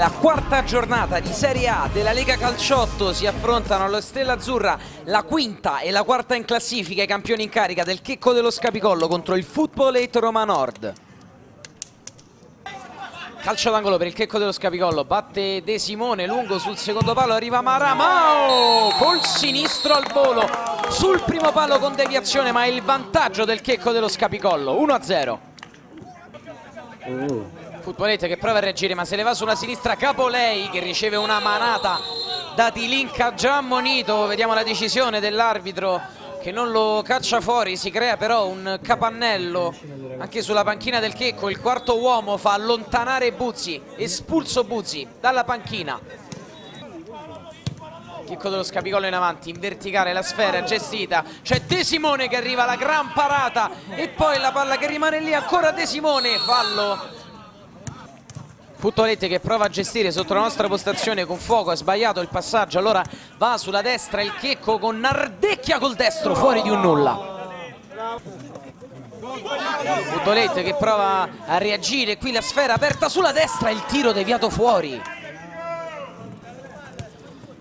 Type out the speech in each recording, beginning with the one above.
la quarta giornata di Serie A della Lega Calciotto. Si affrontano allo Stella Azzurra la quinta e la quarta in classifica, i campioni in carica del Checco dello Scapicollo contro il Footballate Roma Nord. Calcio d'angolo per il Checco dello Scapicollo, batte De Simone lungo sul secondo palo, arriva Maramao col sinistro al volo sul primo palo con deviazione, ma è il vantaggio del Checco dello Scapicollo, 1-0. Footballate che prova a reagire ma se le va sulla sinistra Capolei che riceve una manata da Tilinka già ammonito. Vediamo la decisione dell'arbitro che non lo caccia fuori, si crea però un capannello anche sulla panchina del Checco. Il quarto uomo fa allontanare Buzzi, espulso Buzzi dalla panchina. Checco dello Scapicollo in avanti, in verticale la sfera gestita, c'è De Simone che arriva, la gran parata e poi la palla che rimane lì, ancora De Simone, fallo. Footballate che prova a gestire sotto la nostra postazione con fuoco, ha sbagliato il passaggio, allora va sulla destra il Checco con Nardecchia col destro, fuori di un nulla. Footballate che prova a reagire, qui la sfera aperta sulla destra, il tiro deviato fuori.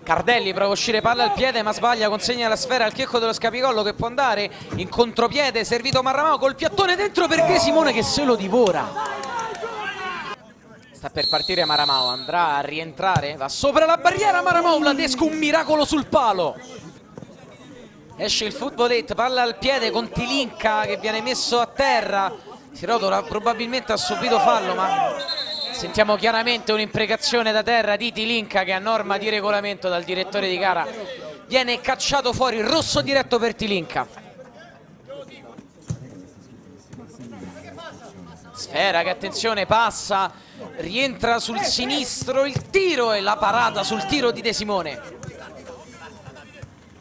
Cardelli prova a uscire, palla al piede ma sbaglia, consegna la sfera al Checco dello Scapicollo che può andare in contropiede, servito Maramao col piattone dentro per De Simone che se lo divora. Sta per partire Maramao, andrà a rientrare, va sopra la barriera Maramao, Vladescu, un miracolo sul palo. Esce il Footballate, palla al piede con Tilinka che viene messo a terra, si rotola, probabilmente ha subito fallo ma sentiamo chiaramente un'imprecazione da terra di Tilinka che a norma di regolamento dal direttore di gara viene cacciato fuori, rosso diretto per Tilinka. Sfera che attenzione passa, rientra sul sinistro, il tiro e la parata sul tiro di De Simone.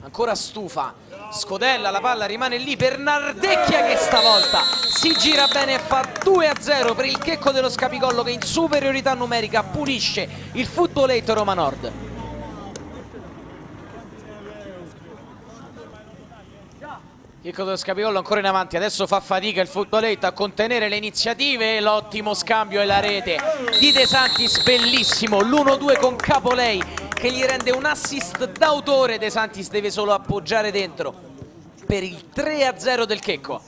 Ancora Stufa, scodella, la palla rimane lì per Nardecchia che stavolta si gira bene e fa 2-0 per il Checco dello Scapicollo che in superiorità numerica punisce il Footballate Roma Nord. Checco dello Scapicollo ancora in avanti, adesso fa fatica il Footballate a contenere le iniziative, l'ottimo scambio e la rete di De Santis, bellissimo, l'1-2 con Capolei che gli rende un assist d'autore. De Santis deve solo appoggiare dentro per il 3-0 del Checco.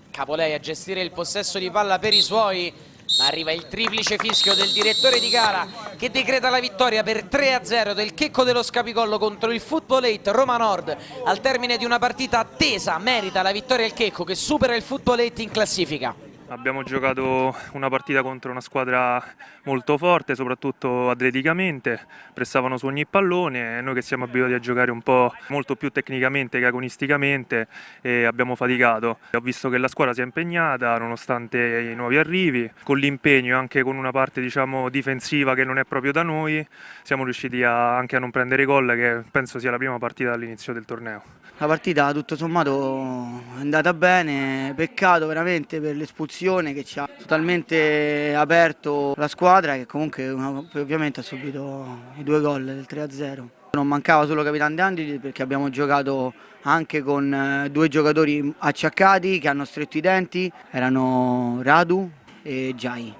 Capolei a gestire il possesso di palla per i suoi, ma arriva il triplice fischio del direttore di gara che decreta la vittoria per 3-0 del Checco dello Scapicollo contro il Footballate Roma Nord. Al termine di una partita attesa merita la vittoria il Checco che supera il Footballate in classifica. Abbiamo giocato una partita contro una squadra molto forte, soprattutto atleticamente, pressavano su ogni pallone, noi che siamo abituati a giocare un po' molto più tecnicamente che agonisticamente e abbiamo faticato. Ho visto che la squadra si è impegnata nonostante i nuovi arrivi, con l'impegno e anche con una parte diciamo difensiva che non è proprio da noi, siamo riusciti anche a non prendere gol, che penso sia la prima partita dall'inizio del torneo. La partita tutto sommato è andata bene, peccato veramente per l'espulsione che ci ha totalmente aperto la squadra che comunque ovviamente ha subito i 2 gol del 3-0. Non mancava solo Capitan De Angeli perché abbiamo giocato anche con 2 giocatori acciaccati che hanno stretto i denti, erano Radu e Giai.